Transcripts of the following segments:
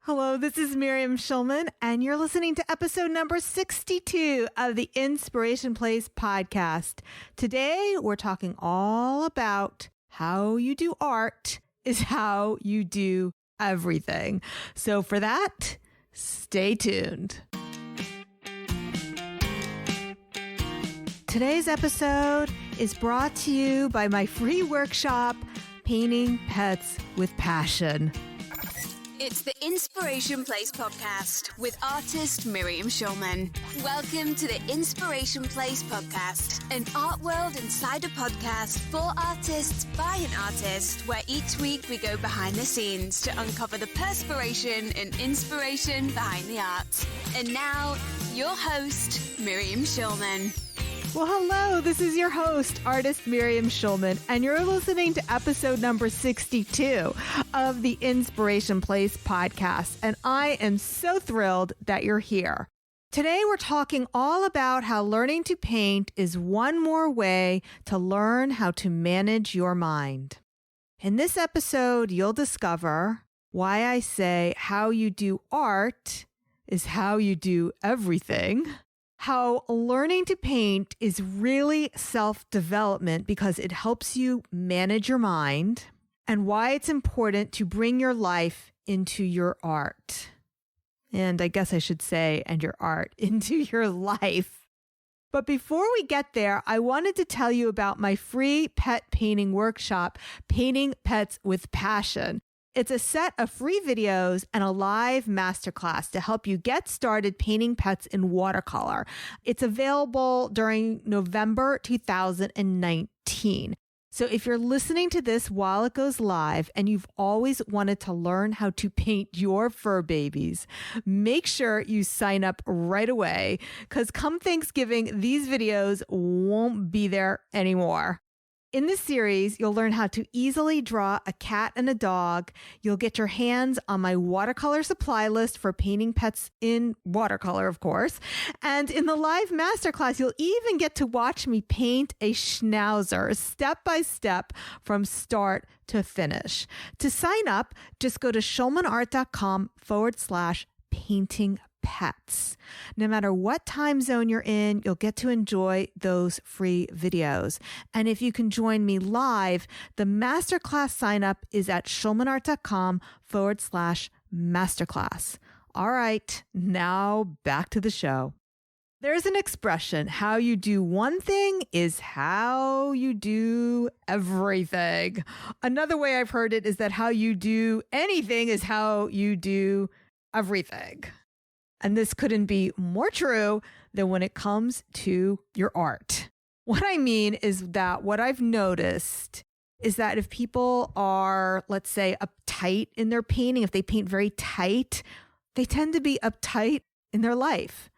Hello, this is Miriam Schulman, and you're listening to episode number 62 of the Inspiration Place podcast. Today, we're talking all about how you do art is how you do everything. So for that, stay tuned. Today's episode is brought to you by my free workshop, Painting Pets with Passion. It's the Inspiration Place podcast with artist Miriam Schulman. Welcome to the Inspiration Place podcast, an art world insider podcast for artists by an artist, where each week we go behind the scenes to uncover the perspiration and inspiration behind the art. And now, your host, Miriam Schulman. Well, hello, this is your host, artist Miriam Schulman, and you're listening to episode number 62 of the Inspiration Place podcast, and I am so thrilled that you're here. Today, we're talking all about how learning to paint is one more way to learn how to manage your mind. In this episode, you'll discover why I say how you do art is how you do everything. How learning to paint is really self-development because it helps you manage your mind, and why it's important to bring your life into your art. And I guess I should say, and your art into your life. But before we get there, I wanted to tell you about my free pet painting workshop, Painting Pets with Passion. It's a set of free videos and a live masterclass to help you get started painting pets in watercolor. It's available during November 2019. So if you're listening to this while it goes live and you've always wanted to learn how to paint your fur babies, make sure you sign up right away, because come Thanksgiving, these videos won't be there anymore. In this series, you'll learn how to easily draw a cat and a dog. You'll get your hands on my watercolor supply list for painting pets in watercolor, of course. And in the live masterclass, you'll even get to watch me paint a schnauzer step by step from start to finish. To sign up, just go to schulmanart.com/painting pets. No matter what time zone you're in, you'll get to enjoy those free videos. And if you can join me live, the masterclass sign up is at schulmanart.com/masterclass. All right, now back to the show. There's an expression, how you do one thing is how you do everything. Another way I've heard it is that how you do anything is how you do everything. And this couldn't be more true than when it comes to your art. What I mean is that what I've noticed is that if people are, let's say, uptight in their painting, if they paint very tight, they tend to be uptight in their life.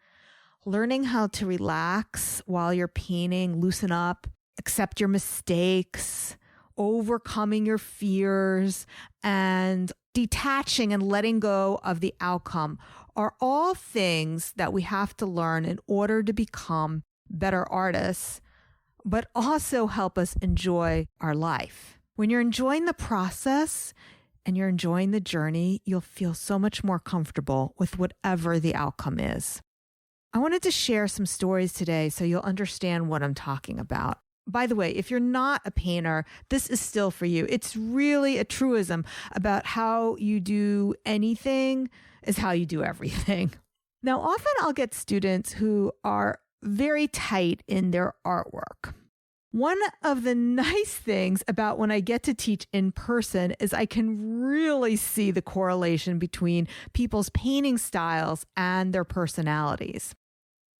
Learning how to relax while you're painting, loosen up, accept your mistakes, overcoming your fears, and detaching and letting go of the outcome are all things that we have to learn in order to become better artists, but also help us enjoy our life. When you're enjoying the process and you're enjoying the journey, you'll feel so much more comfortable with whatever the outcome is. I wanted to share some stories today so you'll understand what I'm talking about. By the way, if you're not a painter, this is still for you. It's really a truism about how you do anything is how you do everything. Now, often I'll get students who are very tight in their artwork. One of the nice things about when I get to teach in person is I can really see the correlation between people's painting styles and their personalities.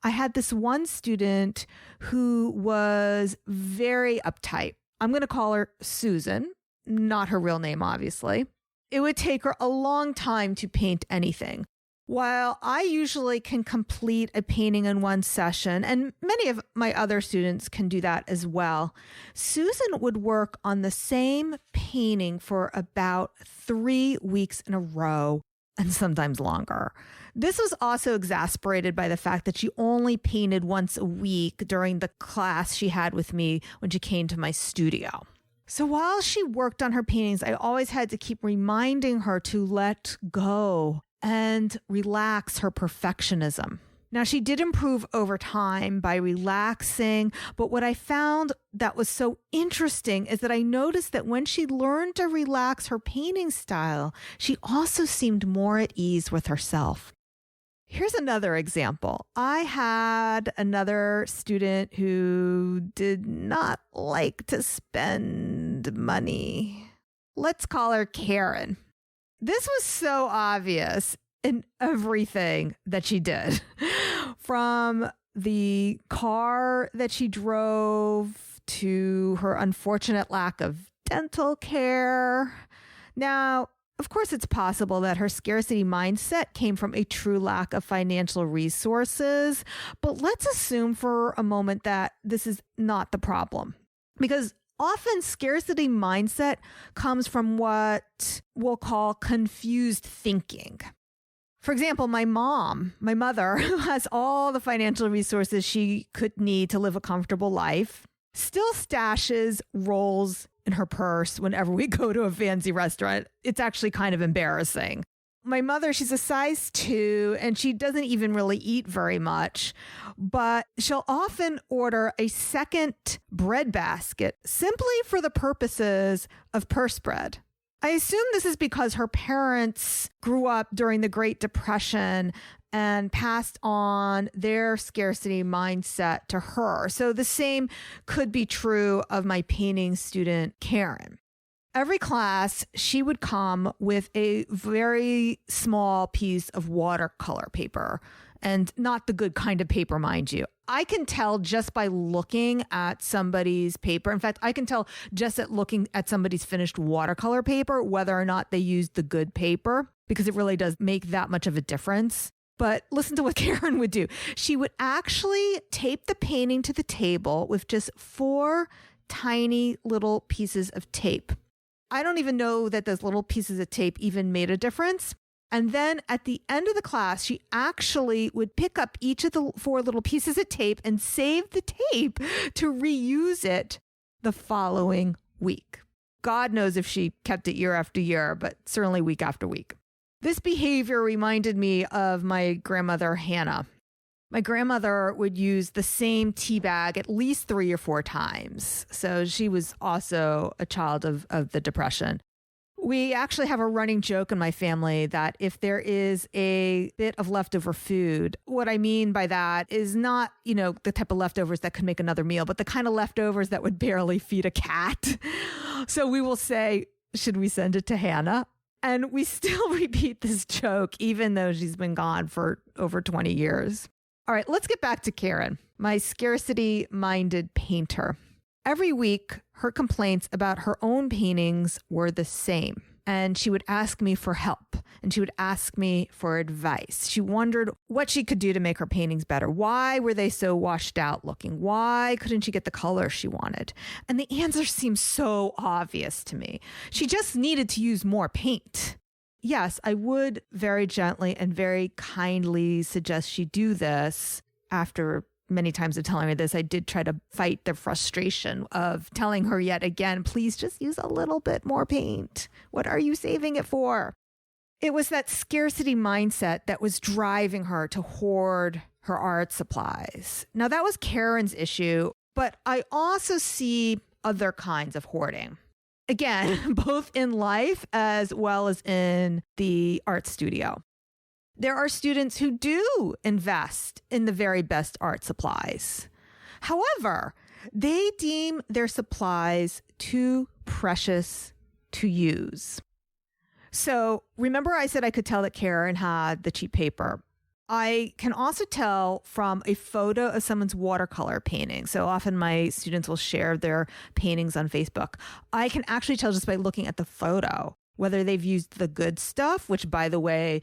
I had this one student who was very uptight. I'm going to call her Susan, not her real name, obviously. It would take her a long time to paint anything. While I usually can complete a painting in one session, and many of my other students can do that as well, Susan would work on the same painting for about 3 weeks in a row, and sometimes longer. This was also exasperated by the fact that she only painted once a week during the class she had with me when she came to my studio. So while she worked on her paintings, I always had to keep reminding her to let go and relax her perfectionism. Now, she did improve over time by relaxing, but what I found that was so interesting is that I noticed that when she learned to relax her painting style, she also seemed more at ease with herself. Here's another example. I had another student who did not like to spend money. Let's call her Karen. This was so obvious in everything that she did, from the car that she drove to her unfortunate lack of dental care. Now, of course, it's possible that her scarcity mindset came from a true lack of financial resources, but let's assume for a moment that this is not the problem, because often scarcity mindset comes from what we'll call confused thinking. For example, my mother, who has all the financial resources she could need to live a comfortable life, still stashes rolls in her purse whenever we go to a fancy restaurant. It's actually kind of embarrassing. My mother, she's a size 2 and she doesn't even really eat very much, but she'll often order a second bread basket simply for the purposes of purse bread. I assume this is because her parents grew up during the Great Depression and passed on their scarcity mindset to her. So the same could be true of my painting student, Karen. Every class, she would come with a very small piece of watercolor paper, and not the good kind of paper, mind you. I can tell just by looking at somebody's paper. In fact, I can tell just at looking at somebody's finished watercolor paper whether or not they used the good paper, because it really does make that much of a difference. But listen to what Karen would do. She would actually tape the painting to the table with just 4 tiny little pieces of tape. I don't even know that those little pieces of tape even made a difference. And then at the end of the class, she actually would pick up each of the 4 little pieces of tape and save the tape to reuse it the following week. God knows if she kept it year after year, but certainly week after week. This behavior reminded me of my grandmother, Hannah. My grandmother would use the same tea bag at least 3 or 4 times. So she was also a child of the Depression. We actually have a running joke in my family that if there is a bit of leftover food, what I mean by that is not, the type of leftovers that could make another meal, but the kind of leftovers that would barely feed a cat. So we will say, should we send it to Hannah? And we still repeat this joke, even though she's been gone for over 20 years. All right, let's get back to Karen, my scarcity-minded painter. Every week, her complaints about her own paintings were the same. And she would ask me for help, and she would ask me for advice. She wondered what she could do to make her paintings better. Why were they so washed out looking? Why couldn't she get the color she wanted? And the answer seemed so obvious to me. She just needed to use more paint. Yes, I would very gently and very kindly suggest she do this. After many times of telling her this, I did try to fight the frustration of telling her yet again, please just use a little bit more paint. What are you saving it for? It was that scarcity mindset that was driving her to hoard her art supplies. Now, that was Karen's issue, but I also see other kinds of hoarding. Again, both in life as well as in the art studio. There are students who do invest in the very best art supplies. However, they deem their supplies too precious to use. So remember I said I could tell that Karen had the cheap paper. I can also tell from a photo of someone's watercolor painting. So often my students will share their paintings on Facebook. I can actually tell just by looking at the photo whether they've used the good stuff, which, by the way,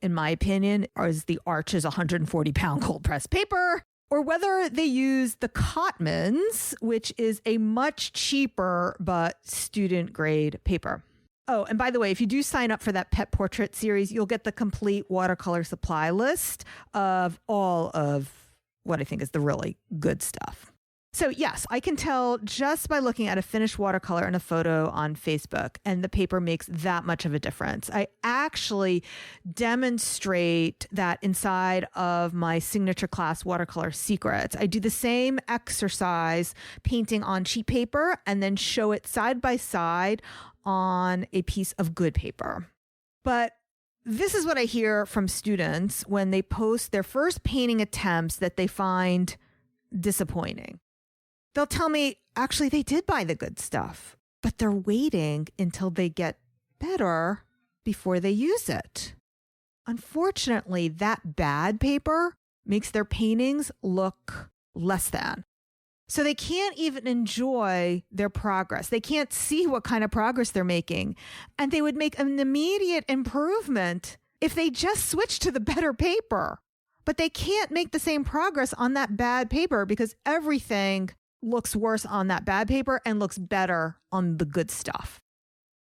in my opinion, is the Arches 140-pound cold pressed paper, or whether they use the Cotmans, which is a much cheaper but student grade paper. Oh, and by the way, if you do sign up for that pet portrait series, you'll get the complete watercolor supply list of all of what I think is the really good stuff. So yes, I can tell just by looking at a finished watercolor in a photo on Facebook, and the paper makes that much of a difference. I actually demonstrate that inside of my signature class, Watercolor Secrets. I do the same exercise painting on cheap paper and then show it side by side on a piece of good paper. But this is what I hear from students when they post their first painting attempts that they find disappointing. They'll tell me, actually, they did buy the good stuff, but they're waiting until they get better before they use it. Unfortunately, that bad paper makes their paintings look less than. So they can't even enjoy their progress. They can't see what kind of progress they're making. And they would make an immediate improvement if they just switched to the better paper. But they can't make the same progress on that bad paper because everything looks worse on that bad paper and looks better on the good stuff.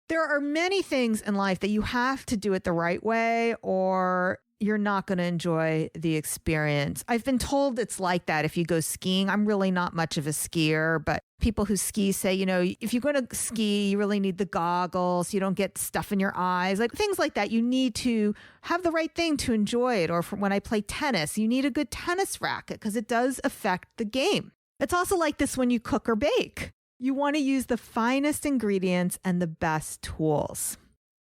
There are many things in life that you have to do it the right way or you're not going to enjoy the experience. I've been told it's like that if you go skiing. I'm really not much of a skier, but people who ski say, if you're going to ski, you really need the goggles. You don't get stuff in your eyes, like things like that. You need to have the right thing to enjoy it. Or when I play tennis, you need a good tennis racket because it does affect the game. It's also like this when you cook or bake. You want to use the finest ingredients and the best tools.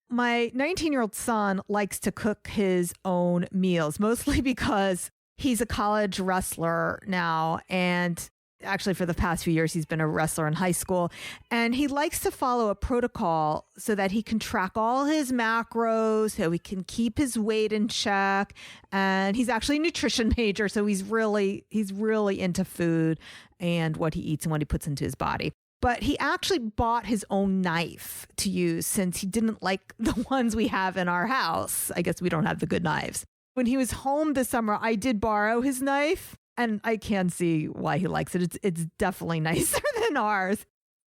My 19-year-old son likes to cook his own meals, mostly because he's a college wrestler now. And actually, for the past few years, he's been a wrestler in high school. And he likes to follow a protocol so that he can track all his macros, so he can keep his weight in check. And he's actually a nutrition major, so he's really into food and what he eats and what he puts into his body. But he actually bought his own knife to use since he didn't like the ones we have in our house. I guess we don't have the good knives. When he was home this summer, I did borrow his knife, and I can see why he likes it. It's definitely nicer than ours.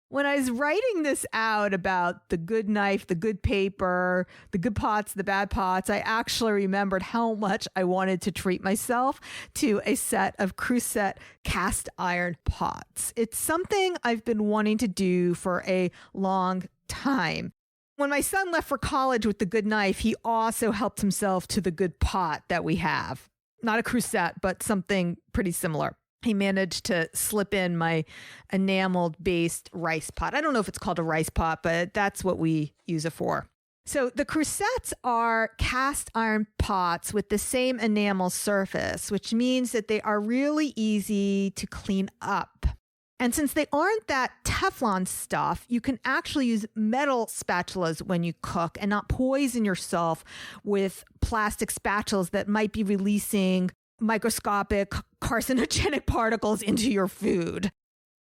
When I was writing this out about the good knife, the good paper, the good pots, the bad pots, I actually remembered how much I wanted to treat myself to a set of Creuset cast iron pots. It's something I've been wanting to do for a long time. When my son left for college with the good knife, he also helped himself to the good pot that we have. Not a Creuset, but something pretty similar. He managed to slip in my enameled-based rice pot. I don't know if it's called a rice pot, but that's what we use it for. So the Creusets are cast iron pots with the same enamel surface, which means that they are really easy to clean up. And since they aren't that Teflon stuff, you can actually use metal spatulas when you cook and not poison yourself with plastic spatulas that might be releasing microscopic carcinogenic particles into your food.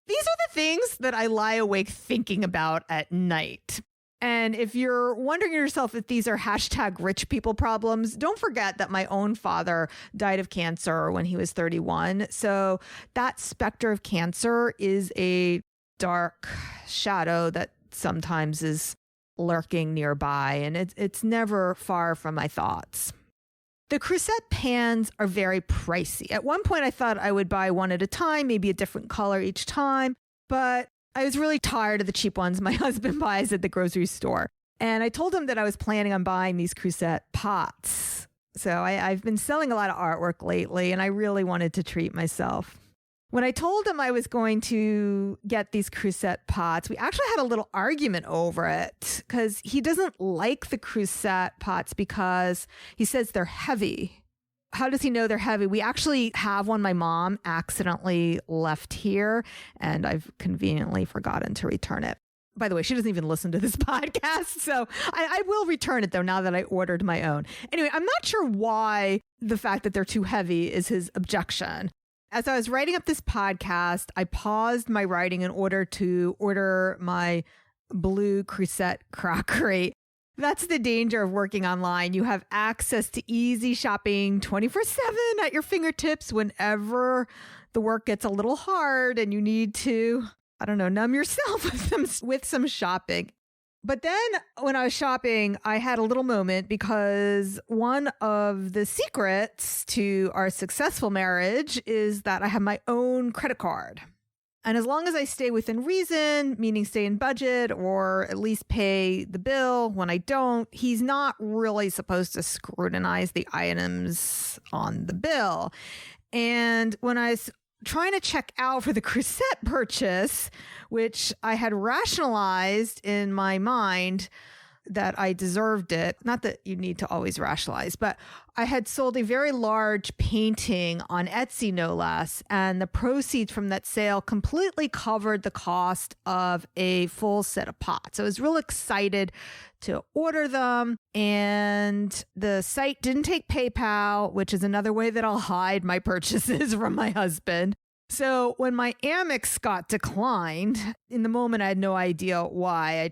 These are the things that I lie awake thinking about at night. And if you're wondering yourself if these are hashtag rich people problems, don't forget that my own father died of cancer when he was 31. So that specter of cancer is a dark shadow that sometimes is lurking nearby, and it's never far from my thoughts. The Creuset pans are very pricey. At one point, I thought I would buy one at a time, maybe a different color each time, but I was really tired of the cheap ones my husband buys at the grocery store. And I told him that I was planning on buying these Creuset pots. So I've been selling a lot of artwork lately, and I really wanted to treat myself. When I told him I was going to get these Creuset pots, we actually had a little argument over it because he doesn't like the Creuset pots because he says they're heavy. How does he know they're heavy? We actually have one my mom accidentally left here, and I've conveniently forgotten to return it. By the way, she doesn't even listen to this podcast, so I will return it, though, now that I ordered my own. Anyway, I'm not sure why the fact that they're too heavy is his objection. As I was writing up this podcast, I paused my writing in order to order my blue Creuset crockery. That's the danger of working online. You have access to easy shopping 24/7 at your fingertips whenever the work gets a little hard and you need to, numb yourself with some shopping. But then when I was shopping, I had a little moment because one of the secrets to our successful marriage is that I have my own credit card. And as long as I stay within reason, meaning stay in budget or at least pay the bill when I don't, he's not really supposed to scrutinize the items on the bill. And when I was trying to check out for the Crusette purchase, which I had rationalized in my mind that I deserved it. Not that you need to always rationalize, but I had sold a very large painting on Etsy, no less, and the proceeds from that sale completely covered the cost of a full set of pots. I was real excited to order them, and the site didn't take PayPal, which is another way that I'll hide my purchases from my husband. So when my Amex got declined, in the moment, I had no idea why.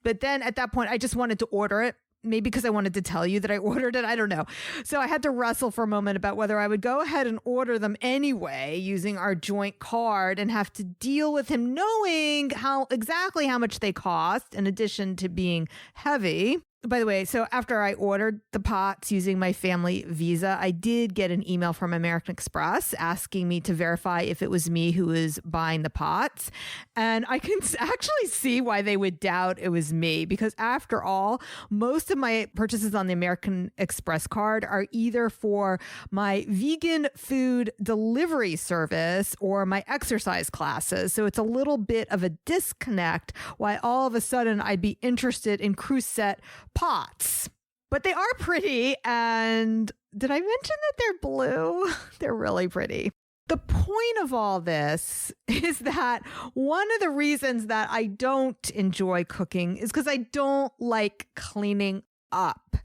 But then at that point, I just wanted to order it. Maybe because I wanted to tell you that I ordered it. I don't know. So I had to wrestle for a moment about whether I would go ahead and order them anyway using our joint card and have to deal with him knowing exactly how much they cost in addition to being heavy. By the way, so after I ordered the pots using my family Visa, I did get an email from American Express asking me to verify if it was me who was buying the pots. And I can actually see why they would doubt it was me, because after all, most of my purchases on the American Express card are either for my vegan food delivery service or my exercise classes. So it's a little bit of a disconnect why all of a sudden I'd be interested in Crusette pots. But they are pretty. And did I mention that they're blue? They're really pretty. The point of all this is that one of the reasons that I don't enjoy cooking is because I don't like cleaning up.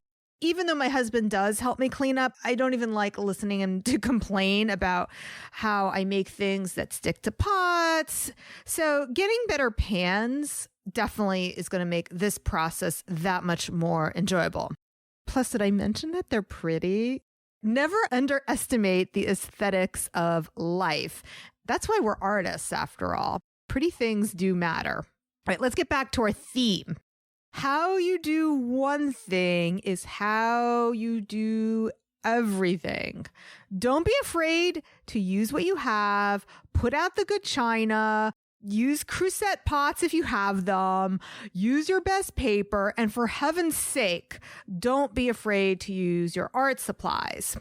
Even though my husband does help me clean up, I don't even like listening to him to complain about how I make things that stick to pots. So getting better pans definitely is going to make this process that much more enjoyable. Plus, did I mention that they're pretty? Never underestimate the aesthetics of life. That's why we're artists, after all. Pretty things do matter. All right, let's get back to our theme. How you do one thing is how you do everything. Don't be afraid to use what you have, put out the good china, use Crusette pots if you have them, use your best paper, and for heaven's sake, don't be afraid to use your art supplies.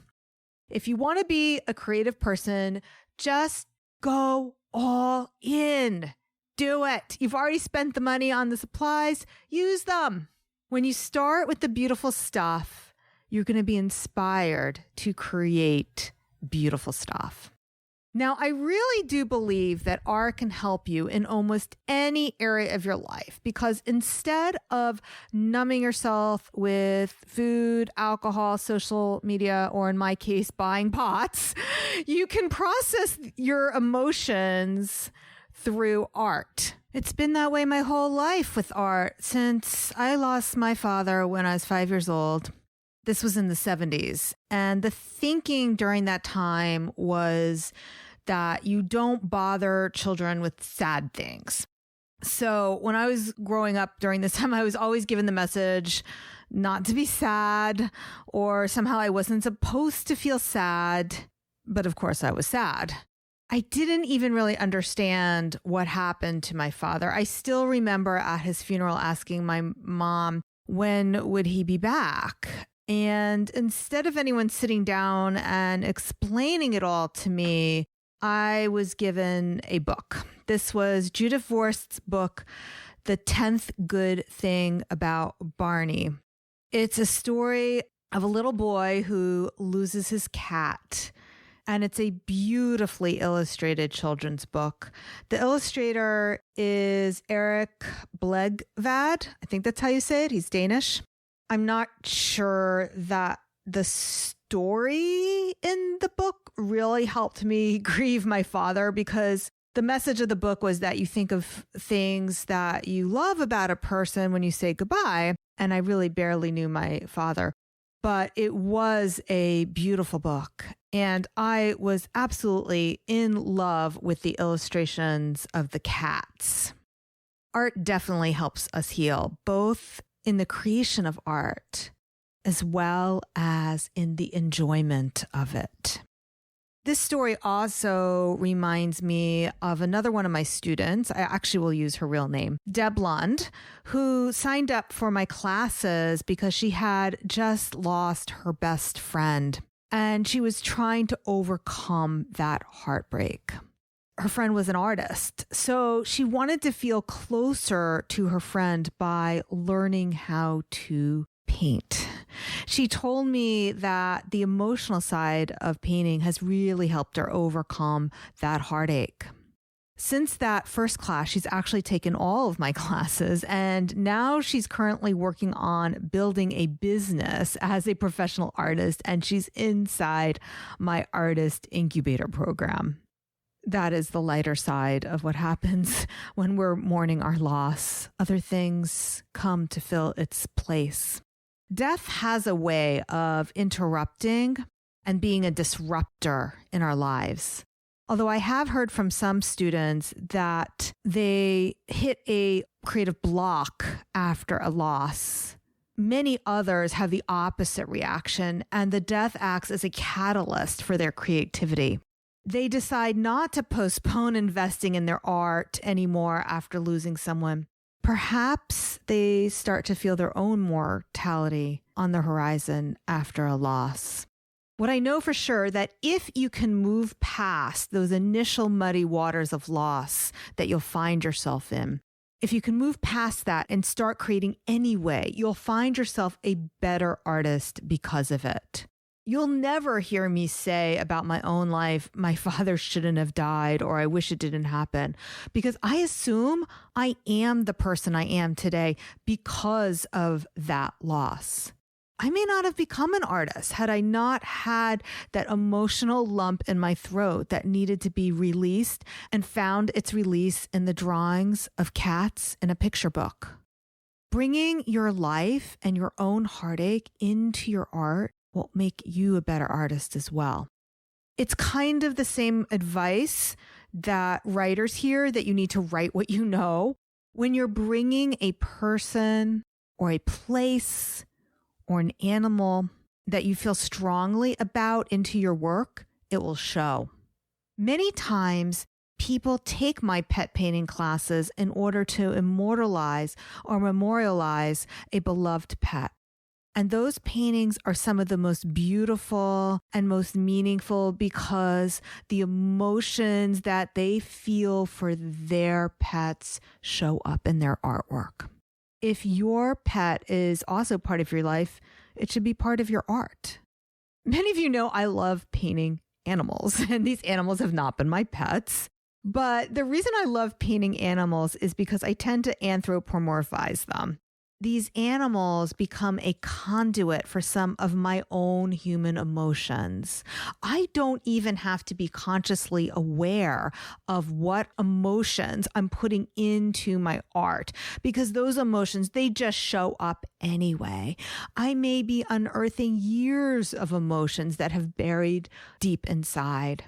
If you want to be a creative person, just go all in. Do it. You've already spent the money on the supplies. Use them. When you start with the beautiful stuff, you're going to be inspired to create beautiful stuff. Now, I really do believe that art can help you in almost any area of your life, because instead of numbing yourself with food, alcohol, social media, or in my case, buying pots, you can process your emotions through art. It's been that way my whole life with art since I lost my father when I was 5 years old. This was in the 70s. And the thinking during that time was that you don't bother children with sad things. So when I was growing up during this time, I was always given the message not to be sad, or somehow I wasn't supposed to feel sad. But of course I was sad. I didn't even really understand what happened to my father. I still remember at his funeral asking my mom, when would he be back? And instead of anyone sitting down and explaining it all to me, I was given a book. This was Judith Vorst's book, The 10th Good Thing About Barney. It's a story of a little boy who loses his cat. And it's a beautifully illustrated children's book. The illustrator is Erik Blegvad. I think that's how you say it. He's Danish. I'm not sure that the story in the book really helped me grieve my father, because the message of the book was that you think of things that you love about a person when you say goodbye. And I really barely knew my father. But it was a beautiful book. And I was absolutely in love with the illustrations of the cats. Art definitely helps us heal, both in the creation of art as well as in the enjoyment of it. This story also reminds me of another one of my students. I actually will use her real name, Deb Lund, who signed up for my classes because she had just lost her best friend and she was trying to overcome that heartbreak. Her friend was an artist, so she wanted to feel closer to her friend by learning how to paint. She told me that the emotional side of painting has really helped her overcome that heartache. Since that first class, she's actually taken all of my classes, and now she's currently working on building a business as a professional artist, and she's inside my artist incubator program. That is the lighter side of what happens when we're mourning our loss. Other things come to fill its place. Death has a way of interrupting and being a disruptor in our lives. Although I have heard from some students that they hit a creative block after a loss, many others have the opposite reaction, and the death acts as a catalyst for their creativity. They decide not to postpone investing in their art anymore after losing someone. Perhaps they start to feel their own mortality on the horizon after a loss. What I know for sure that if you can move past those initial muddy waters of loss that you'll find yourself in, if you can move past that and start creating anyway, you'll find yourself a better artist because of it. You'll never hear me say about my own life, my father shouldn't have died, or I wish it didn't happen, because I assume I am the person I am today because of that loss. I may not have become an artist had I not had that emotional lump in my throat that needed to be released and found its release in the drawings of cats in a picture book. Bringing your life and your own heartache into your art will make you a better artist as well. It's kind of the same advice that writers hear, that you need to write what you know. When you're bringing a person or a place or an animal that you feel strongly about into your work, it will show. Many times, people take my pet painting classes in order to immortalize or memorialize a beloved pet. And those paintings are some of the most beautiful and most meaningful because the emotions that they feel for their pets show up in their artwork. If your pet is also part of your life, it should be part of your art. Many of you know I love painting animals, and these animals have not been my pets. But the reason I love painting animals is because I tend to anthropomorphize them. These animals become a conduit for some of my own human emotions. I don't even have to be consciously aware of what emotions I'm putting into my art because those emotions, they just show up anyway. I may be unearthing years of emotions that have buried deep inside.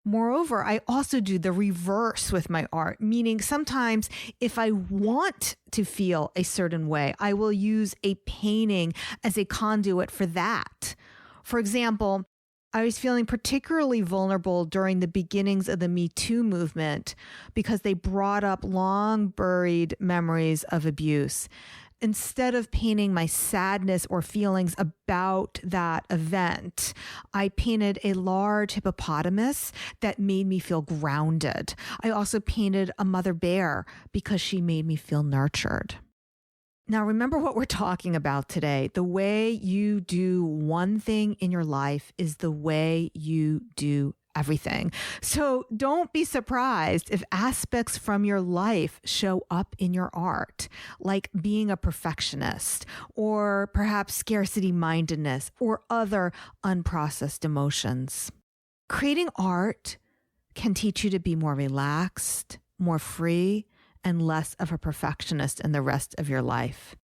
Moreover, I also do the reverse with my art, meaning sometimes if I want to feel a certain way, I will use a painting as a conduit for that. For example, I was feeling particularly vulnerable during the beginnings of the Me Too movement because they brought up long buried memories of abuse. Instead of painting my sadness or feelings about that event, I painted a large hippopotamus that made me feel grounded. I also painted a mother bear because she made me feel nurtured. Now, remember what we're talking about today. The way you do one thing in your life is the way you do everything. So don't be surprised if aspects from your life show up in your art, like being a perfectionist, or perhaps scarcity mindedness, or other unprocessed emotions. Creating art can teach you to be more relaxed, more free, and less of a perfectionist in the rest of your life.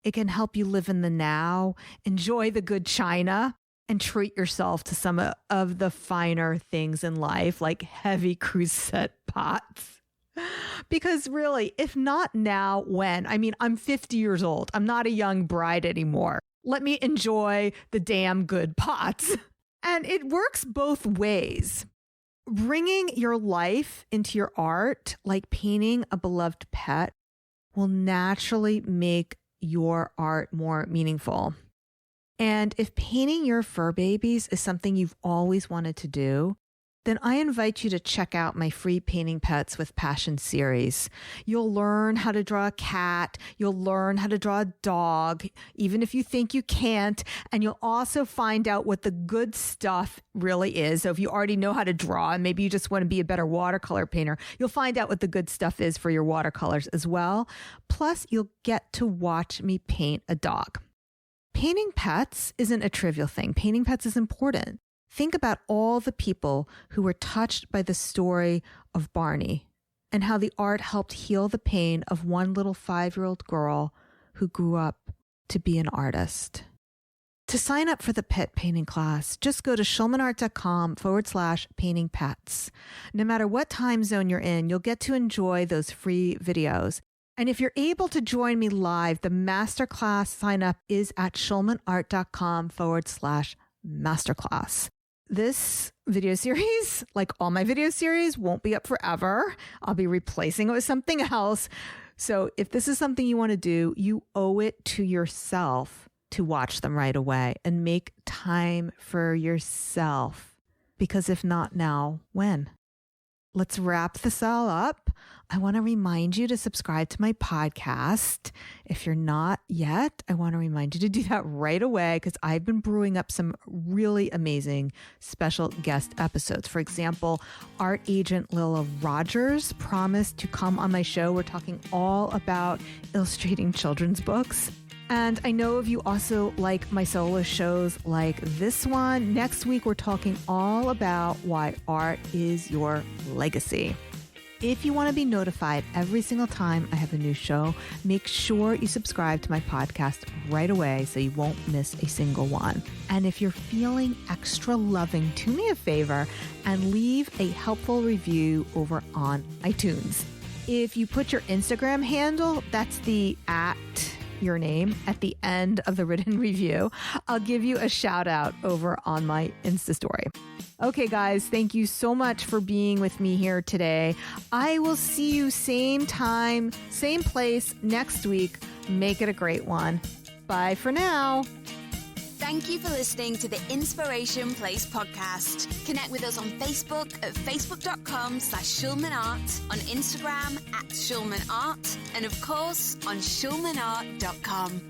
It can help you live in the now, enjoy the good china, and treat yourself to some of the finer things in life, like heavy crusette pots. Because really, if not now, when? I mean, I'm 50 years old. I'm not a young bride anymore. Let me enjoy the damn good pots. And it works both ways. Bringing your life into your art, like painting a beloved pet, will naturally make your art more meaningful. And if painting your fur babies is something you've always wanted to do, then I invite you to check out my free Painting Pets with Passion series. You'll learn how to draw a cat. You'll learn how to draw a dog, even if you think you can't. And you'll also find out what the good stuff really is. So if you already know how to draw and maybe you just want to be a better watercolor painter, you'll find out what the good stuff is for your watercolors as well. Plus, you'll get to watch me paint a dog. Painting pets isn't a trivial thing. Painting pets is important. Think about all the people who were touched by the story of Barney and how the art helped heal the pain of one little 5-year-old girl who grew up to be an artist. To sign up for the pet painting class, just go to schulmanart.com/painting pets. No matter what time zone you're in, you'll get to enjoy those free videos. And if you're able to join me live, the masterclass sign up is at schulmanart.com/masterclass. This video series, like all my video series, won't be up forever. I'll be replacing it with something else. So if this is something you want to do, you owe it to yourself to watch them right away and make time for yourself. Because if not now, when? Let's wrap this all up. I want to remind you to subscribe to my podcast. If you're not yet, I want to remind you to do that right away because I've been brewing up some really amazing special guest episodes. For example, art agent Lila Rogers promised to come on my show. We're talking all about illustrating children's books. And I know if you also like my solo shows like this one, next week we're talking all about why art is your legacy. If you want to be notified every single time I have a new show, make sure you subscribe to my podcast right away so you won't miss a single one. And if you're feeling extra loving, do me a favor and leave a helpful review over on iTunes. If you put your Instagram handle, that's the @your name at the end of the written review, I'll give you a shout out over on my Insta story. Okay, guys, thank you so much for being with me here today. I will see you same time, same place next week. Make it a great one. Bye for now. Thank you for listening to the Inspiration Place podcast. Connect with us on Facebook at facebook.com/SchulmanArt, on Instagram @SchulmanArt, and of course on schulmanart.com.